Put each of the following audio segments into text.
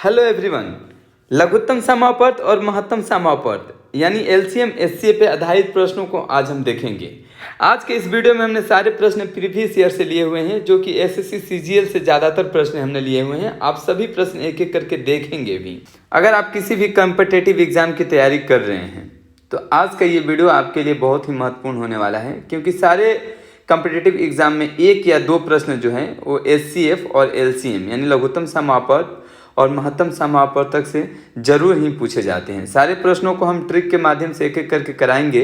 Hello everyone. लघुत्तम समापवर्त और महत्तम समापवर्त यानी एलसीएम एचसीए पे आधारित प्रश्नों को आज हम देखेंगे। आज के इस वीडियो में हमने सारे प्रश्न प्रीवियस ईयर से लिए हुए हैं, जो कि एसएससी सीजीएल से ज़्यादातर प्रश्न हमने लिए हुए हैं। आप सभी प्रश्न एक एक करके देखेंगे भी। अगर आप किसी भी कॉम्पिटिटिव एग्जाम की तैयारी कर रहे हैं तो आज का ये वीडियो आपके लिए बहुत ही महत्वपूर्ण होने वाला है, क्योंकि सारे कॉम्पिटिटिव एग्जाम में एक या दो प्रश्न जो हैं वो एचसीएफ और एलसीएम यानी लघुत्तम समापवर्त और महत्तम समापवर्तक से जरूर ही पूछे जाते हैं। सारे प्रश्नों को हम ट्रिक के माध्यम से एक एक करके कराएंगे,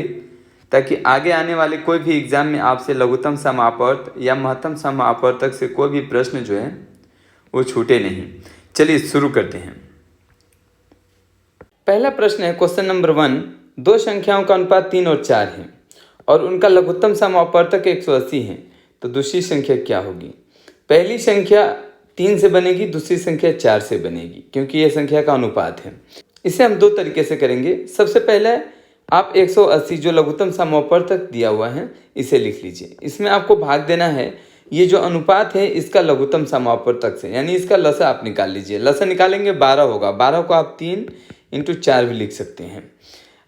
ताकि आगे आने वाले कोई भी एग्जाम में आपसे लघुत्तम समापवर्त या महत्तम समापवर्तक से कोई भी प्रश्न जो है वो छूटे नहीं। चलिए शुरू करते हैं। पहला प्रश्न है क्वेश्चन नंबर 1। दो संख्याओं का अनुपात 3 और 4 है और उनका लघुत्तम समापवर्तक 180 है, तो दूसरी संख्या क्या होगी? पहली संख्या 3 से बनेगी, दूसरी संख्या 4 से बनेगी, क्योंकि यह संख्या का अनुपात है। इसे हम दो तरीके से करेंगे। सबसे पहले आप 180 जो लघुत्तम समापवर्तक दिया हुआ है इसे लिख लीजिए। इसमें आपको भाग देना है ये जो अनुपात है इसका लघुत्तम समापवर्तक से, यानी इसका लसा आप निकाल लीजिए। लसा निकालेंगे 12 होगा। 12 को आप 3 × 4 भी लिख सकते हैं।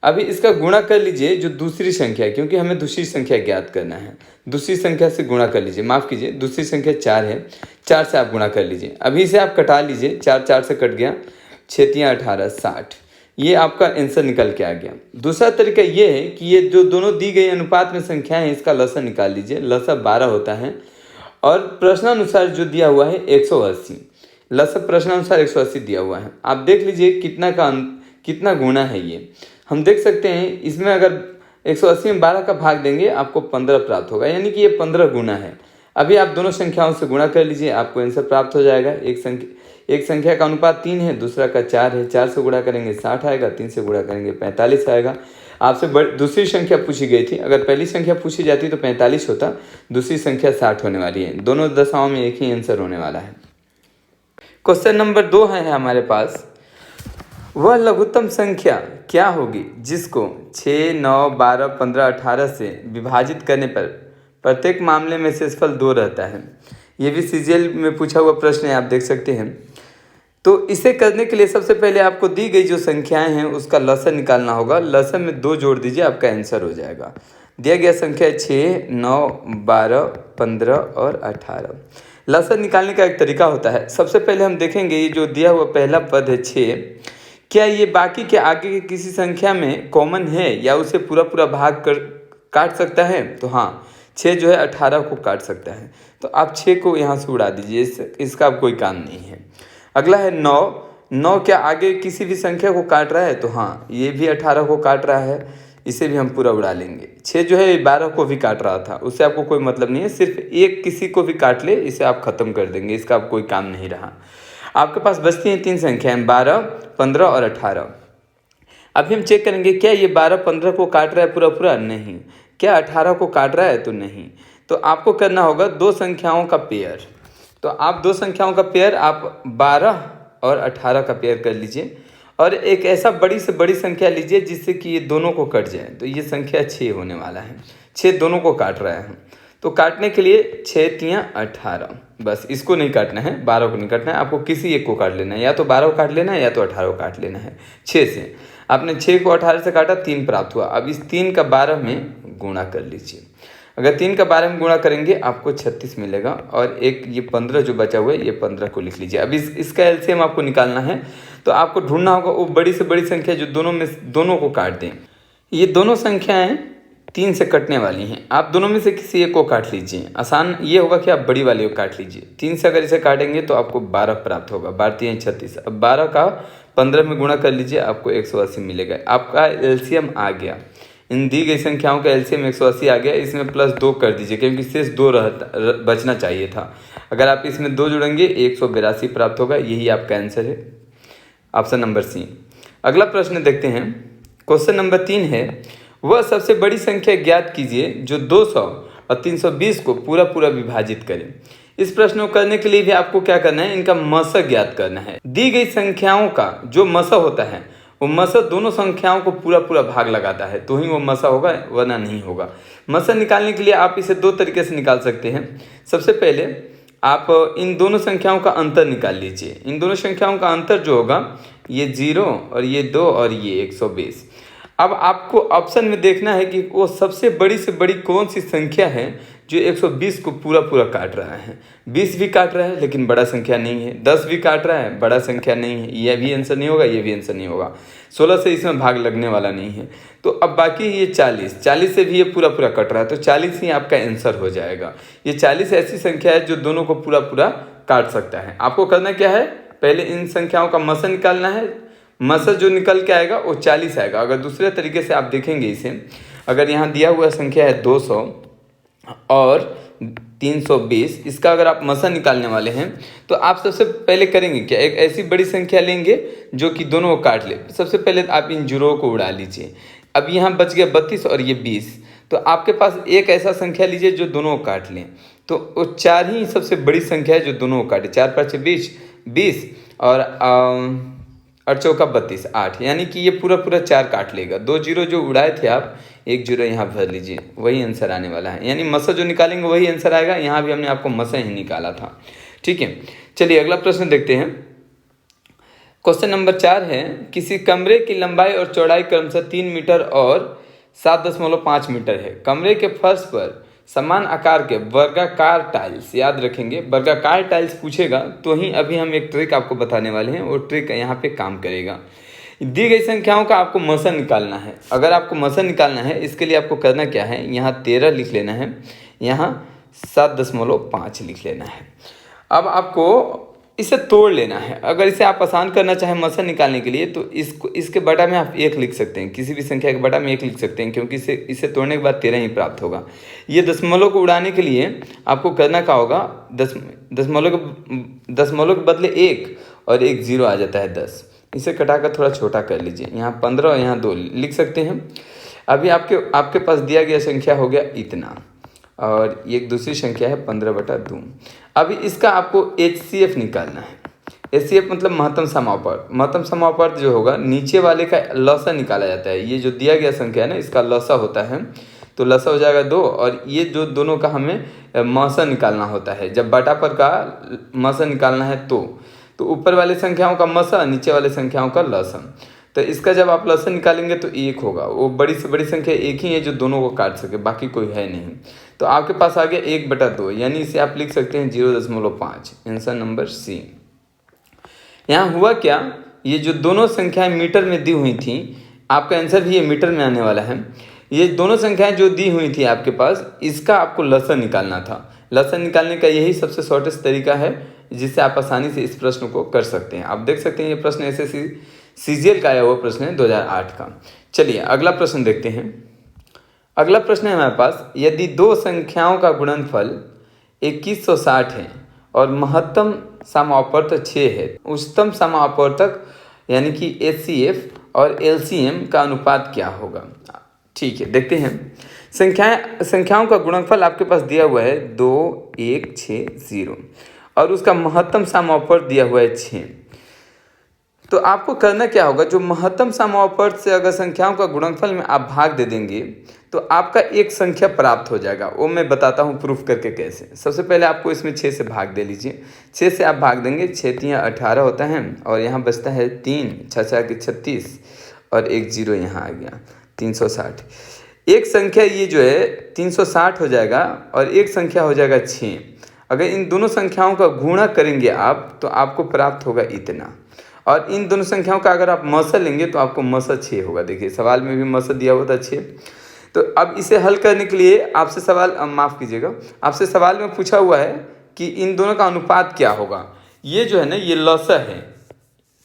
अभी इसका गुणा कर लीजिए जो दूसरी संख्या है, क्योंकि हमें दूसरी संख्या ज्ञात करना है। दूसरी संख्या से गुणा कर लीजिए, माफ़ कीजिए, दूसरी संख्या 4 है, 4 से आप गुणा कर लीजिए। अभी इसे आप कटा लीजिए, 4 4 से कट गया, 6 × 18 60। ये आपका आंसर निकल के आ गया। दूसरा तरीका ये है कि ये जो दोनों दी गई अनुपात में संख्याएं हैं इसका लसा निकाल लीजिए। लसा 12 होता है और प्रश्नानुसार जो दिया हुआ है 180, लसा प्रश्नानुसार 180 दिया हुआ है। आप देख लीजिए कितना गुना है ये। हम देख सकते हैं इसमें अगर 180 में 12 का भाग देंगे आपको 15 प्राप्त होगा, यानी कि ये 15 गुना है। अभी आप दोनों संख्याओं से गुणा कर लीजिए, आपको आंसर प्राप्त हो जाएगा। एक संख्या का अनुपात 3 है, दूसरा का 4 है। 4 से गुणा करेंगे 60 आएगा, 3 से गुणा करेंगे 45 आएगा। आपसे दूसरी संख्या पूछी गई थी, अगर पहली संख्या पूछी जाती तो 45 होता, दूसरी संख्या 60 होने वाली है। दोनों दशाओं में एक ही आंसर होने वाला है। क्वेश्चन नंबर 2 है हमारे पास। वह लघुत्तम संख्या क्या होगी जिसको 6, 9, 12, 15, 18 से विभाजित करने पर प्रत्येक मामले में शेषफल 2 रहता है? ये भी सीजीएल में पूछा हुआ प्रश्न है, आप देख सकते हैं। तो इसे करने के लिए सबसे पहले आपको दी गई जो संख्याएं हैं उसका लसा निकालना होगा। लसा में 2 जोड़ दीजिए, आपका आंसर हो जाएगा। दिया गया संख्या 6, 9, 12, 15 और 18। लसा निकालने का एक तरीका होता है। सबसे पहले हम देखेंगे ये जो दिया हुआ पहला पद है 6, क्या ये बाकी के आगे के किसी संख्या में कॉमन है या उसे पूरा भाग कर काट सकता है? तो हाँ, 6 जो है 18 को काट सकता है, तो आप 6 को यहाँ से उड़ा दीजिए, इसका अब कोई काम नहीं है। अगला है 9 क्या आगे किसी भी संख्या को काट रहा है? तो हाँ, ये भी 18 को काट रहा है, इसे भी हम पूरा उड़ा लेंगे। 6 जो है 12 को भी काट रहा था, उससे आपको कोई मतलब नहीं है। सिर्फ एक किसी को भी काट ले, इसे आप खत्म कर देंगे, इसका अब कोई काम नहीं रहा। आपके पास बचती हैं 3 संख्याएं, 12, 15 और 18। अभी हम चेक करेंगे क्या ये 12, 15 को काट रहा है पूरा? नहीं। क्या 18 को काट रहा है? तो नहीं। तो आपको करना होगा 2 संख्याओं का पेयर। तो आप 2 संख्याओं का पेयर आप 12 और 18 का पेयर कर लीजिए, और एक ऐसा बड़ी से बड़ी संख्या लीजिए जिससे कि ये दोनों को कट जाए। तो ये संख्या 6 होने वाला है। 6 दोनों को काट रहा है, तो काटने के लिए 6 × 18, बस इसको नहीं काटना है, 12 को नहीं काटना है, आपको किसी एक को काट लेना है। या तो 12 को काट लेना है या तो 18 को काट लेना है। 6 से आपने 6 को 18 से काटा, 3 प्राप्त हुआ। अब इस 3 का 12 में गुणा कर लीजिए। अगर 3 का 12 में गुणा करेंगे आपको 36 मिलेगा, और एक ये 15 जो बचा हुआ है ये 15 को लिख लीजिए। अब इसका एलसीएम आपको निकालना है, तो आपको ढूंढना होगा वो बड़ी से बड़ी संख्या जो दोनों को काट दें। ये दोनों संख्याएं 3 से कटने वाली हैं, आप दोनों में से किसी एक को काट लीजिए। आसान ये होगा कि आप बड़ी वाली को काट लीजिए। 3 से अगर इसे काटेंगे तो आपको 12 प्राप्त होगा, 12 × 36। अब 12 का 15 में गुणा कर लीजिए, आपको 180 मिलेगा। आपका एलसीएम आ गया। इन दी गई संख्याओं का एलसीएम 180 आ गया। इसमें +2 कर दीजिए, क्योंकि शेष 2 बचना चाहिए था। अगर आप इसमें 2 जुड़ेंगे 182 प्राप्त होगा। यही आपका आंसर है, ऑप्शन नंबर सी। अगला प्रश्न देखते हैं। क्वेश्चन नंबर 3 है। वह सबसे बड़ी संख्या ज्ञात कीजिए जो 200 और 320 को पूरा विभाजित करे। इस प्रश्न को करने के लिए भी आपको क्या करना है, इनका मसा ज्ञात करना है। दी गई संख्याओं का जो मसा होता है वो मसा दोनों संख्याओं को पूरा भाग लगाता है, तो ही वो मसा होगा, वरना नहीं होगा। मसा निकालने के लिए आप इसे 2 तरीके से निकाल सकते हैं। सबसे पहले आप इन दोनों संख्याओं का अंतर निकाल लीजिए। इन दोनों संख्याओं का अंतर जो होगा ये 0 और ये 2 और ये 120। अब आपको ऑप्शन में देखना है कि वो सबसे बड़ी से बड़ी कौन सी संख्या है जो 120 को पूरा पूरा काट रहा है। 20 भी काट रहा है लेकिन बड़ा संख्या नहीं है, 10 भी काट रहा है बड़ा संख्या नहीं है, यह भी आंसर नहीं होगा, ये भी आंसर नहीं होगा। 16 से इसमें भाग लगने वाला नहीं है। तो अब बाकी ये 40 से भी ये पूरा पूरा कट रहा है, तो 40 ही आपका आंसर हो जाएगा। ये 40 ऐसी संख्या है जो दोनों को पूरा पूरा काट सकता है। आपको करना क्या है, पहले इन संख्याओं का मसा निकालना है। मसा जो निकल के आएगा वो 40 आएगा। अगर दूसरे तरीके से आप देखेंगे इसे, अगर यहाँ दिया हुआ संख्या है 200 और 320, इसका अगर आप मसा निकालने वाले हैं तो आप सबसे पहले करेंगे क्या, एक ऐसी बड़ी संख्या लेंगे जो कि दोनों को काट ले। सबसे पहले आप इन जीरो को उड़ा लीजिए। अब यहाँ बच गया 32 और ये 20, तो आपके पास एक ऐसा संख्या लीजिए जो दोनों को काट लें। तो वो 4 ही सबसे बड़ी संख्या है जो दोनों को काटे। 4 5 20 और 8 चौका 32 8, यानी कि ये पूरा पूरा 4 काट लेगा। 2 जीरो जो उड़ाए थे आप, 1 जीरो यहाँ भर लीजिए, वही आंसर आने वाला है। यानी मसा जो निकालेंगे वही आंसर आएगा। यहाँ भी हमने आपको मसा ही निकाला था। ठीक है, चलिए अगला प्रश्न देखते हैं। क्वेश्चन नंबर 4 है, किसी कमरे की लंबाई और चौड़ाई क्रमशः 3 मीटर और 7.5 मीटर है। कमरे के फर्श पर समान आकार के वर्गाकार टाइल्स, याद रखेंगे वर्गाकार टाइल्स पूछेगा तो ही अभी हम एक ट्रिक आपको बताने वाले हैं, वो ट्रिक यहाँ पे काम करेगा। दी गई संख्याओं का आपको मसा निकालना है। अगर आपको मसा निकालना है, इसके लिए आपको करना क्या है, यहाँ 13 लिख लेना है, यहाँ 7.5 लिख लेना है। अब आपको इसे तोड़ लेना है। अगर इसे आप आसान करना चाहें मसा निकालने के लिए तो इसके बटा में आप 1 लिख सकते हैं, किसी भी संख्या के बटा में 1 लिख सकते हैं, क्योंकि इसे तोड़ने के बाद 13 ही प्राप्त होगा। ये दशमलव को उड़ाने के लिए आपको करना क्या होगा, दशमलव के बदले 1 और 1 0 आ जाता है 10। इसे कटाकर थोड़ा छोटा कर लीजिए, यहाँ 15 और यहाँ 2 लिख सकते हैं। अभी आपके पास दिया गया संख्या हो गया इतना, और ये एक दूसरी संख्या है 15/2। अभी इसका आपको HCF निकालना है। HCF मतलब महत्तम समापवर्त। महत्तम समापवर्त जो होगा, नीचे वाले का लसा निकाला जाता है। ये जो दिया गया संख्या है ना, इसका लसा होता है, तो लसा हो जाएगा 2, और ये जो दोनों का हमें मसा निकालना होता है। जब बटा पर का मसा निकालना है तो ऊपर वाले संख्याओं का मसा, नीचे वाले संख्याओं का लसा। तो इसका जब आप लसन निकालेंगे तो 1 होगा। वो बड़ी से बड़ी संख्या 1 ही है जो दोनों को काट सके, बाकी कोई है नहीं। तो आपके पास आ गया 1/2, यानी इसे आप लिख सकते हैं 0.5। Answer number C. यहाँ हुआ क्या, ये जो दोनों संख्याएं मीटर में दी हुई थी, आपका आंसर भी ये मीटर में आने वाला है। ये दोनों संख्याएं जो दी हुई थी आपके पास, इसका आपको लसन निकालना था। लसन निकालने का यही सबसे शॉर्टेस्ट तरीका है जिससे आप आसानी से इस प्रश्न को कर सकते हैं। आप देख सकते हैं ये प्रश्न SSC CGL का आया हुआ प्रश्न है 2008 का। चलिए अगला प्रश्न देखते हैं। अगला प्रश्न है हमारे पास, यदि दो संख्याओं का गुणनफल 2160 है और महत्तम समापवर्तक 6 है, उच्चतम समापवर्तक यानी कि HCF और LCM का अनुपात क्या होगा। ठीक है, देखते हैं। संख्याओं का गुणनफल आपके पास दिया हुआ है 2160 और उसका महत्तम समापवर्तक दिया हुआ है 6। तो आपको करना क्या होगा, जो महत्तम समापवर्तक से अगर संख्याओं का गुणनफल में आप भाग दे देंगे तो आपका एक संख्या प्राप्त हो जाएगा। वो मैं बताता हूँ प्रूफ करके कैसे। सबसे पहले आपको इसमें 6 से भाग दे लीजिए। 6 से आप भाग देंगे, 6 3 18 होता है और यहाँ बचता है 3, 6 6 के 36 और 1 0 यहाँ आ गया 360। एक संख्या ये जो है 360 हो जाएगा और एक संख्या हो जाएगा 6। अगर इन दोनों संख्याओं का गुणा करेंगे आप तो आपको प्राप्त होगा इतना, और इन दोनों संख्याओं का अगर आप मसा लेंगे तो आपको मसा 6 होगा। देखिए सवाल में भी मसा दिया हुआ था 6। तो अब इसे हल करने के लिए आपसे सवाल, माफ़ कीजिएगा, आपसे सवाल में पूछा हुआ है कि इन दोनों का अनुपात क्या होगा। ये जो है ना, ये लसा है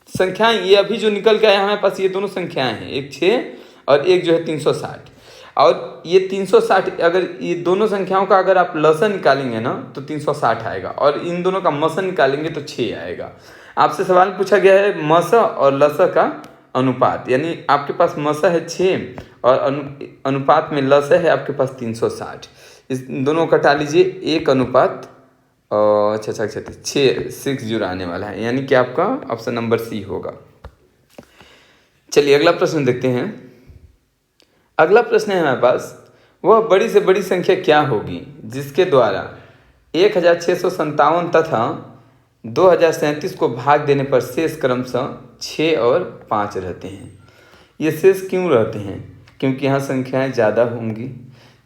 संख्याएं, ये अभी जो निकल के आया हमारे पास, ये दोनों संख्याएं हैं, एक 6 और एक जो है 360। और ये 360, अगर ये दोनों संख्याओं का अगर आप लसा निकालेंगे ना तो 360 आएगा, और इन दोनों का मसा निकालेंगे तो 6 आएगा। आपसे सवाल पूछा गया है मसा और लसा का अनुपात, यानी आपके पास मसा है 6 और अनुपात में लसा है आपके पास 360। इस दोनों को हटा लीजिए, 1 अनुपात 6 आने वाला है, यानी कि आपका ऑप्शन नंबर सी होगा। चलिए अगला प्रश्न देखते हैं। अगला प्रश्न है हमारे पास, वह बड़ी से बड़ी संख्या क्या होगी जिसके द्वारा 1657 तथा 2037 को भाग देने पर शेष क्रमशः 6 और 5 रहते हैं। ये शेष क्यों रहते हैं? क्योंकि यहाँ संख्याएं ज़्यादा होंगी।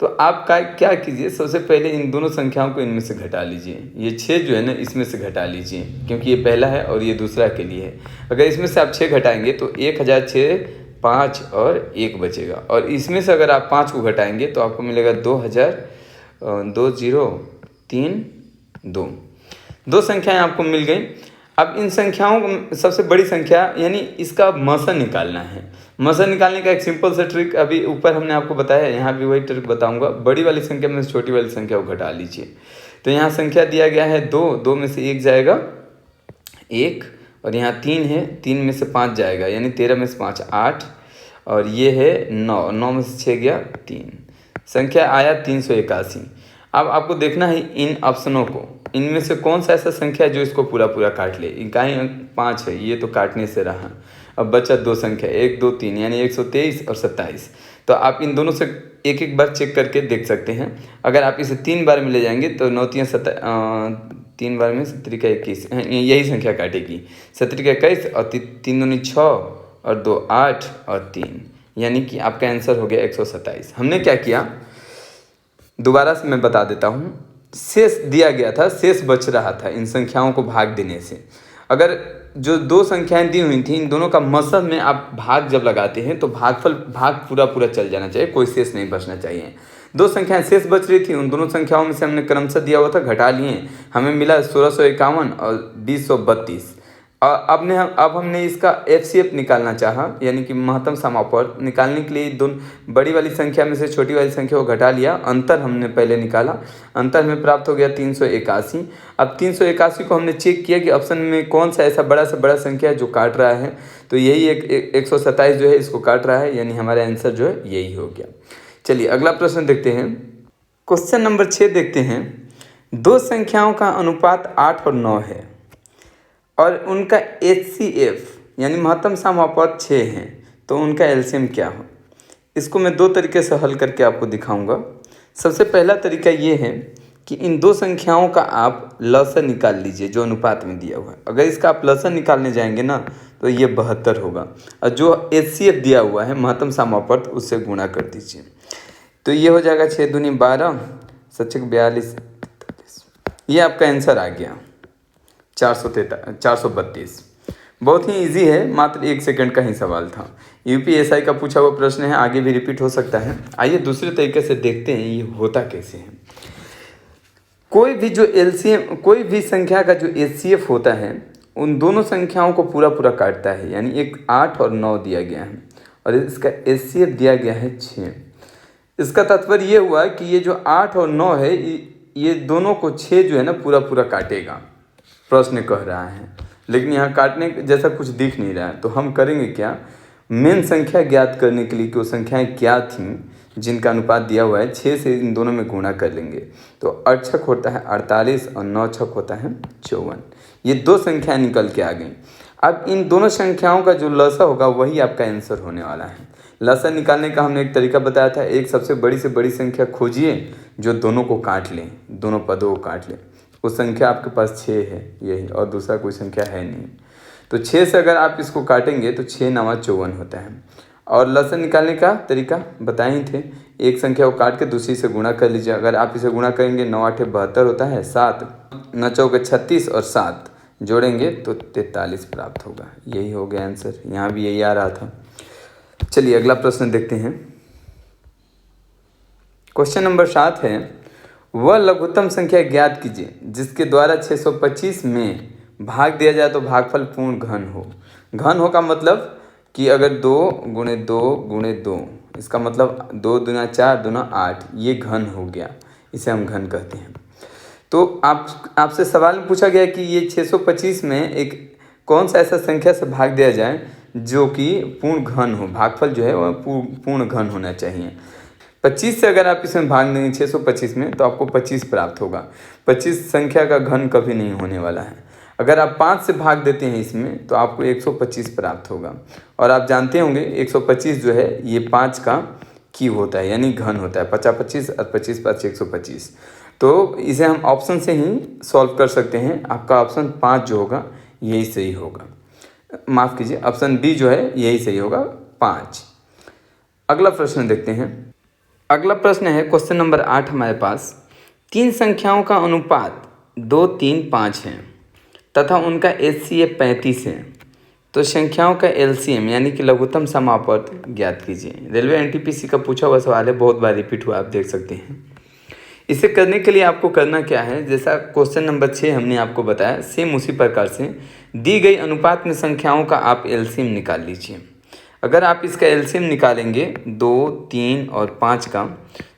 तो आप क्या कीजिए, सबसे पहले इन दोनों संख्याओं को इनमें से घटा लीजिए। ये 6 जो है ना, इसमें से घटा लीजिए, क्योंकि ये पहला है और ये दूसरा के लिए है। अगर इसमें से आप 6 घटाएंगे तो 1006, 5 और 1 बचेगा। और इसमें से अगर आप 5 को घटाएंगे तो आपको मिलेगा 2032। दो संख्याएं आपको मिल गई। अब इन संख्याओं को सबसे बड़ी संख्या यानी इसका मसन निकालना है। मसन निकालने का एक सिंपल सा ट्रिक अभी ऊपर हमने आपको बताया है, यहाँ भी वही ट्रिक बताऊंगा। बड़ी वाली संख्या में से छोटी वाली संख्या को घटा लीजिए। तो यहाँ संख्या दिया गया है 2 में से 1 जाएगा 1, और यहाँ 3 है, 3 में से 5 जाएगा, यानी 13 में से 5 8, और ये है 9 में से 6 गया 3। संख्या आया 381। अब आपको देखना है इन ऑप्शनों को, इनमें से कौन सा ऐसा संख्या है जो इसको पूरा काट ले। इकाई अंक 5 है, ये तो काटने से रहा। अब बचा 2 संख्या 1 2 3, यानी 123 और 27। तो आप इन दोनों से एक एक बार चेक करके देख सकते हैं। अगर आप इसे 3 बार में ले जाएंगे तो 9 3 3 बार में 7 3 21, यही संख्या काटेगी। 7 3 21 और 3 दूनी 6 और 2 8 और 3, यानी कि आपका आंसर हो गया 127। हमने क्या किया, दोबारा से मैं बता देता हूँ। शेष दिया गया था, शेष बच रहा था इन संख्याओं को भाग देने से। अगर जो 2 संख्याएं दी हुई थी, इन दोनों का मसद में आप भाग जब लगाते हैं तो भाग पूरा चल जाना चाहिए, कोई शेष नहीं बचना चाहिए। 2 संख्याएं शेष बच रही थी, उन दोनों संख्याओं में से हमने क्रमशः दिया हुआ था, घटा लिए, हमें मिला 1651 और 2032। और अब हमने इसका FCF निकालना चाहा, यानी कि महत्तम समापवर्त निकालने के लिए दोनों बड़ी वाली संख्या में से छोटी वाली संख्या को घटा लिया। अंतर हमने पहले निकाला, अंतर में प्राप्त हो गया 381। अब 381 को हमने चेक किया कि ऑप्शन में कौन सा ऐसा बड़ा संख्या है जो काट रहा है, तो यही 127 जो है इसको काट रहा है, यानी हमारा आंसर जो है यही हो गया। चलिए अगला प्रश्न देखते हैं। क्वेश्चन नंबर 6 देखते हैं। 2 संख्याओं का अनुपात 8 और 9 है और उनका HCF यानी महत्तम समापवर्त 6 है, तो उनका एलसीएम क्या हो। इसको मैं 2 तरीके से हल करके आपको दिखाऊंगा। सबसे पहला तरीका ये है कि इन 2 संख्याओं का आप लसन निकाल लीजिए जो अनुपात में दिया हुआ है। अगर इसका आप लसन निकालने जाएंगे ना तो ये 72 होगा, और जो HCF दिया हुआ है महत्तम समापवर्त उससे गुणा कर दीजिए, तो ये हो जाएगा 6 दूनी 12, 7 42, ये आपका आंसर आ गया 432। बहुत ही इजी है, मात्र 1 सेकंड का ही सवाल था। UPSI का पूछा हुआ प्रश्न है, आगे भी रिपीट हो सकता है। आइए दूसरे तरीके से देखते हैं ये होता कैसे है। कोई भी संख्या का जो HCF होता है उन दोनों संख्याओं को पूरा काटता है, यानी एक 8 और 9 दिया गया है और इसका HCF दिया गया है 6। इसका तात्पर्य ये हुआ कि ये जो 8 और 9 है ये दोनों को 6 जो है ना पूरा काटेगा, प्रश्न कह रहा है। लेकिन यहाँ काटने जैसा कुछ दिख नहीं रहा है, तो हम करेंगे क्या, मेन संख्या ज्ञात करने के लिए कि वो संख्याएं क्या थीं जिनका अनुपात दिया हुआ है, 6 से इन दोनों में गुणा कर लेंगे। तो 8 छक होता है 48 और 9 छक होता है 54। ये 2 संख्याएं निकल के आ गई। अब इन दोनों संख्याओं का जो लसा होगा वही आपका आंसर होने वाला है। लसा निकालने का हमने एक तरीका बताया था, एक सबसे बड़ी से बड़ी संख्या खोजिए जो दोनों को काट लें, दोनों पदों को काट लें। उस संख्या आपके पास 6 है यही, और दूसरा कोई संख्या है नहीं। तो 6 से अगर आप इसको काटेंगे तो 6 9 54 होता है। और लसन निकालने का तरीका बताए ही थे, एक संख्या को काट के दूसरी से गुणा कर लीजिए। अगर आप इसे गुणा करेंगे 9 8 72 होता है, 7 9 4 36 और 7 जोड़ेंगे तो 43 प्राप्त होगा। यही हो गया आंसर, यहाँ भी यही आ रहा था। चलिए अगला प्रश्न देखते हैं। क्वेश्चन नंबर 7 है, वह लघुत्तम संख्या ज्ञात कीजिए जिसके द्वारा 625 में भाग दिया जाए तो भागफल पूर्ण घन हो। घन हो का मतलब कि अगर 2 गुणे 2 गुणे 2, इसका मतलब 2 दूना 4 दूना 8, ये घन हो गया, इसे हम घन कहते हैं। तो आपसे सवाल पूछा गया कि ये 625 में एक कौन सा ऐसा संख्या से भाग दिया जाए जो कि पूर्ण घन हो, भागफल जो है वह पूर्ण घन होना चाहिए। 25 से अगर आप इसमें भाग देंगे 625 में तो आपको 25 प्राप्त होगा। 25 संख्या का घन कभी नहीं होने वाला है। अगर आप 5 से भाग देते हैं इसमें तो आपको 125 प्राप्त होगा। और आप जानते होंगे 125 जो है ये 5 का क्यूब होता है, यानी घन होता है। 50 25 और 25 5 125। तो इसे हम ऑप्शन से ही सॉल्व कर सकते हैं। आपका ऑप्शन 5 जो होगा यही सही होगा, माफ़ कीजिए ऑप्शन बी जो है यही सही होगा 5। अगला प्रश्न देखते हैं। अगला प्रश्न है क्वेश्चन नंबर 8 हमारे पास। 3 संख्याओं का अनुपात 2, 3, 5 है तथा उनका HCF 35 है, तो संख्याओं का LCM यानी कि लघुत्तम समापवर्त ज्ञात कीजिए। रेलवे NTPC का पूछा हुआ सवाल है, बहुत बार रिपीट हुआ, आप देख सकते हैं। इसे करने के लिए आपको करना क्या है, जैसा क्वेश्चन नंबर 6 हमने आपको बताया, सेम उसी प्रकार से दी गई अनुपात में संख्याओं का आप LCM निकाल लीजिए। अगर आप इसका LCM निकालेंगे 2, 3 और 5 का,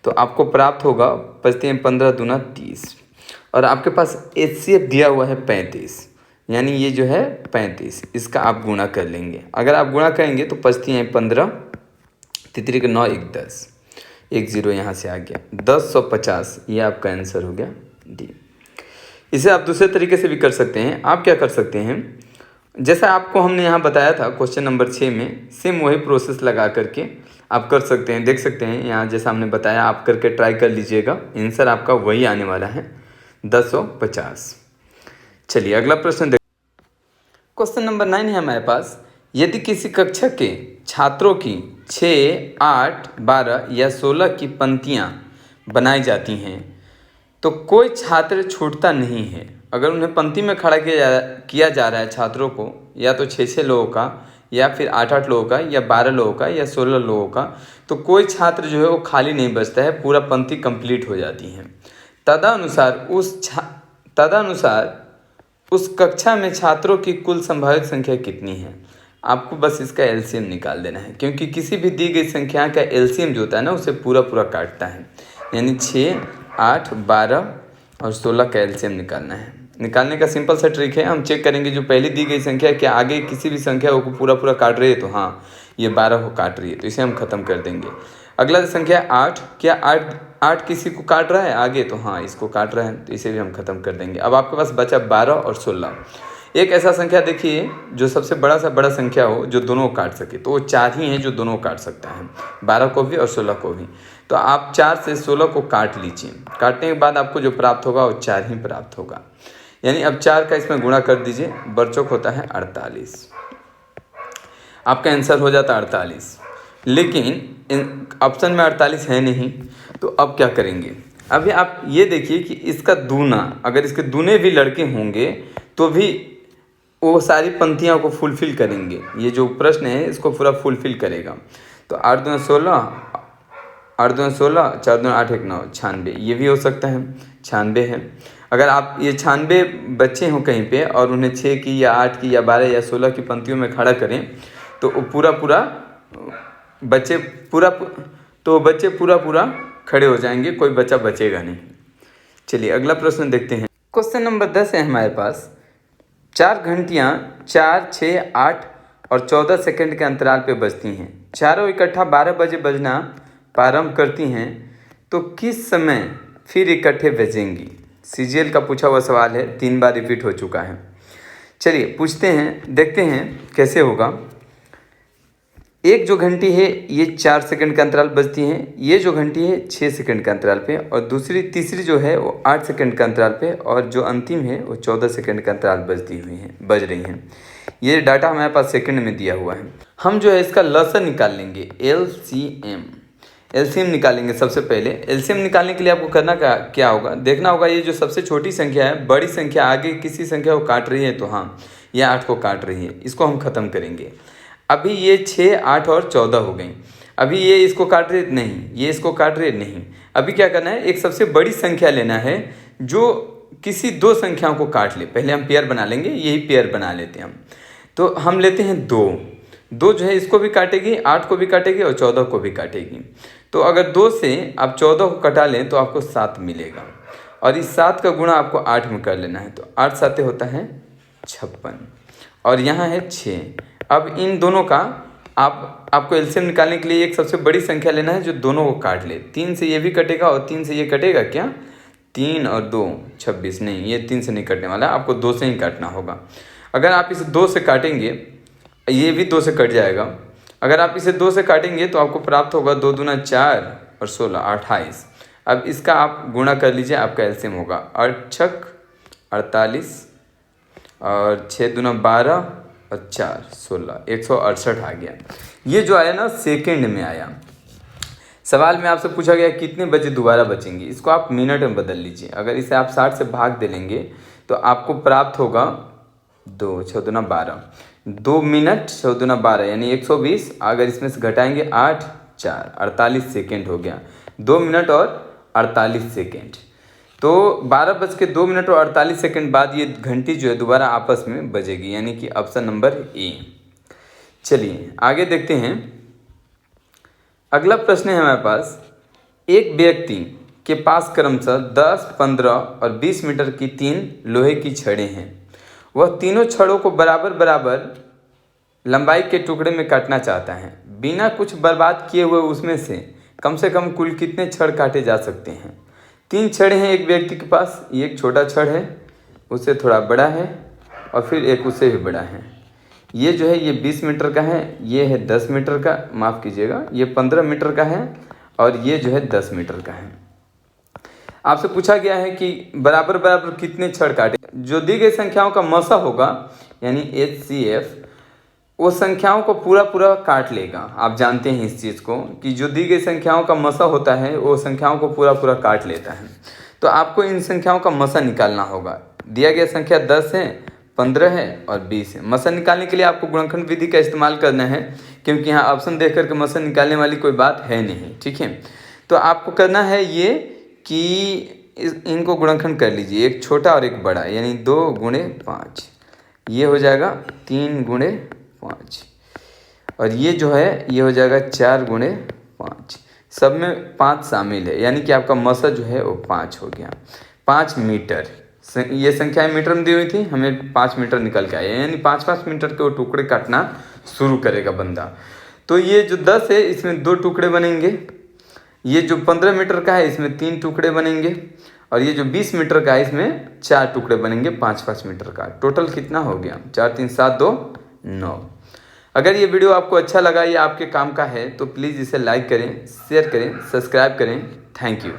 तो आपको प्राप्त होगा 15 दूना 30 और आपके पास HCF दिया हुआ है 35, यानी ये जो है 35, इसका आप गुणा कर लेंगे। अगर आप गुणा करेंगे तो 15, 3 के 9, 1 10, 1 0 यहाँ से आ गया 1050, ये आपका आंसर हो गया डी। इसे आप दूसरे तरीके से भी कर सकते हैं। आप क्या कर सकते हैं, जैसा आपको हमने यहाँ बताया था क्वेश्चन नंबर 6 में, सेम वही प्रोसेस लगा करके आप कर सकते हैं। देख सकते हैं यहाँ जैसा हमने बताया, आप करके ट्राई कर लीजिएगा, आंसर आपका वही आने वाला है 1050। चलिए अगला प्रश्न देख। क्वेश्चन नंबर 9 है हमारे पास। यदि किसी कक्षा के छात्रों की 6, 8, 12 या 16 की पंक्तियाँ बनाई जाती हैं तो कोई छात्र छूटता नहीं है। अगर उन्हें पंक्ति में खड़ा किया जा रहा है छात्रों को, या तो 6 लोगों का, या फिर 8 लोगों का, या 12 लोगों का, या 16 लोगों का, तो कोई छात्र जो है वो खाली नहीं बचता है, पूरा पंक्ति कंप्लीट हो जाती है। तदनुसार उस कक्षा में छात्रों की कुल संभावित संख्या कितनी है। आपको बस इसका LCM निकाल देना है, क्योंकि किसी भी दी गई संख्या का LCM जो होता है ना, उसे पूरा काटता है। यानी 6, 8, 12 और 16 का LCM निकालना है। निकालने का सिंपल सा ट्रिक है, हम चेक करेंगे जो पहली दी गई संख्या क्या आगे किसी भी संख्या को पूरा काट रही है, तो हाँ ये 12 को काट रही है, तो इसे हम ख़त्म कर देंगे। अगला संख्या 8, क्या 8 किसी को काट रहा है आगे, तो हाँ इसको काट रहा है, तो इसे भी हम ख़त्म कर देंगे। अब आपके पास बचा 12 और 16। एक ऐसा संख्या देखिए जो सबसे बड़ा संख्या हो जो दोनों को काट सके, तो वो 4 ही हैं जो दोनों को काट सकता है, 12 को भी और 16 को भी। तो आप 4 से 16 को काट लीजिए। काटने के बाद आपको जो प्राप्त होगा वो 4 ही प्राप्त होगा। यानी अब 4 का इसमें गुणा कर दीजिए, बरचौक होता है 48, आपका आंसर हो जाता है 48। लेकिन ऑप्शन में 48 है नहीं, तो अब क्या करेंगे। अभी आप ये देखिए कि इसका दूना, अगर इसके दूने भी लड़के होंगे तो भी वो सारी पंक्तियों को फुलफिल करेंगे। ये जो प्रश्न है इसको पूरा फुलफिल करेगा। तो 8 दूना 16, 8 दूना 16, 4 दूना 8, 1 9, 96, ये भी हो सकता है 96 है। अगर आप ये 96 बच्चे हों कहीं पे और उन्हें 6 की या 8 की या 12 या 16 की पंक्तियों में खड़ा करें, तो बच्चे पूरा खड़े हो जाएंगे, कोई बच्चा बचेगा नहीं। चलिए अगला प्रश्न देखते हैं। क्वेश्चन नंबर 10 है हमारे पास। 4 घंटियाँ 4, 6, 8 और 14 सेकंड के अंतराल पे बजती हैं। चारों इकट्ठा 12 बजे बजना प्रारंभ करती हैं, तो किस समय फिर इकट्ठे बजेंगी। CGL का पूछा हुआ सवाल है, 3 बार रिपीट हो चुका है। चलिए पूछते हैं, देखते हैं कैसे होगा। एक जो घंटी है ये 4 सेकंड का अंतराल बजती है, ये जो घंटी है 6 सेकंड का अंतराल पे, और तीसरी जो है वो 8 सेकंड का अंतराल पे, और जो अंतिम है वो 14 सेकंड का अंतराल बज रही हैं। ये डाटा हमारे पास सेकंड में दिया हुआ है। हम जो है इसका लसन निकाल लेंगे, LCM निकालेंगे। सबसे पहले LCM निकालने के लिए आपको करना क्या होगा, देखना होगा ये जो सबसे छोटी संख्या है, बड़ी संख्या आगे किसी संख्या को काट रही है, तो हाँ ये 8 को काट रही है, इसको हम ख़त्म करेंगे। अभी ये 6, 8 और 14 हो गई। अभी ये इसको काट रही नहीं, ये इसको काट रही नहीं। अभी क्या करना है, एक सबसे बड़ी संख्या लेना है जो किसी 2 संख्याओं को काट ले। पहले हम पेयर बना लेंगे, यही पेयर बना लेते हैं हम। तो हम लेते हैं 2 जो है इसको भी काटेगी, 8 को भी काटेगी और 14 को भी काटेगी। तो अगर 2 से आप 14 को कटा लें तो आपको 7 मिलेगा, और इस 7 का गुणा आपको 8 में कर लेना है। तो 8 7 होता है 56, और यहाँ है 6। अब इन दोनों का आपको LCM निकालने के लिए एक सबसे बड़ी संख्या लेना है जो दोनों को काट ले। 3 से ये भी कटेगा और 3 से ये कटेगा, क्या 3 और 2 26, नहीं ये 3 से नहीं कटने वाला, आपको 2 से ही काटना होगा। अगर आप इसे 2 से काटेंगे, ये भी 2 से कट जाएगा। अगर आप इसे 2 से काटेंगे तो आपको प्राप्त होगा 2 दूना 4 और 16 28। अब इसका आप गुणा कर लीजिए, आपका एलसीएम होगा 8 48 और 6 दूना 12 और 4 16, 168 आ गया। ये जो आया ना सेकेंड में आया। सवाल में आपसे पूछा गया कितने बजे दोबारा बचेंगे, इसको आप मिनट में बदल लीजिए। अगर इसे आप 60 से भाग दे लेंगे तो आपको प्राप्त होगा 2 6 दूना 12, 2 मिनट 6 दूना 12 यानी 120। अगर इसमें से घटाएंगे 8 4 48 सेकेंड हो गया, 2 मिनट और 48 सेकेंड। तो 12:02 और 48 सेकेंड बाद ये घंटी जो है दोबारा आपस में बजेगी, यानी कि ऑप्शन नंबर ए। चलिए आगे देखते हैं। अगला प्रश्न है हमारे पास, एक व्यक्ति के पास क्रमशः 10 15 और 20 मीटर की 3 लोहे की छड़ें हैं। वह तीनों छड़ों को बराबर बराबर लंबाई के टुकड़े में काटना चाहता है। बिना कुछ बर्बाद किए हुए उसमें से कम कुल कितने छड़ काटे जा सकते हैं। 3 छड़ हैं एक व्यक्ति के पास, ये एक छोटा छड़ है, उससे थोड़ा बड़ा है और फिर एक उससे भी बड़ा है। ये जो है ये 20 मीटर का है, ये है 10 मीटर का, माफ़ कीजिएगा ये 15 मीटर का है और ये जो है 10 मीटर का है। आपसे पूछा गया है कि बराबर बराबर कितने छड़ काटे। जो दी गई संख्याओं का मसा होगा यानी HCF, वो संख्याओं को पूरा पूरा काट लेगा। आप जानते हैं इस चीज़ को कि जो दी गई संख्याओं का मसा होता है वो संख्याओं को पूरा पूरा काट लेता है। तो आपको इन संख्याओं का मसा निकालना होगा। दिया गया संख्या 10 है, 15 है और 20 है। मसा निकालने के लिए आपको गुणनखंड विधि का इस्तेमाल करना है, क्योंकि यहाँ ऑप्शन देख करके मसा निकालने वाली कोई बात है नहीं। ठीक है, तो आपको करना है ये कि इनको गुणनखंड कर लीजिए, एक छोटा और एक बड़ा, यानी 2 गुणे 5, ये हो जाएगा 3 गुणे 5 और ये जो है ये हो जाएगा 4 गुणे 5। सब में 5 शामिल है, यानी कि आपका मसा जो है वो 5 हो गया। 5 मीटर, ये संख्याएं मीटर में दी हुई थी, हमें 5 मीटर निकल के आया, यानी 5-5 मीटर के वो टुकड़े काटना शुरू करेगा बंदा। तो ये जो 10 है इसमें 2 टुकड़े बनेंगे, ये जो 15 मीटर का है इसमें 3 टुकड़े बनेंगे और ये जो 20 मीटर का है इसमें 4 टुकड़े बनेंगे 5-5 मीटर का। टोटल कितना हो गया, 4 3 7 2 9। अगर ये वीडियो आपको अच्छा लगा, ये आपके काम का है, तो प्लीज़ इसे लाइक करें, शेयर करें, सब्सक्राइब करें। Thank you.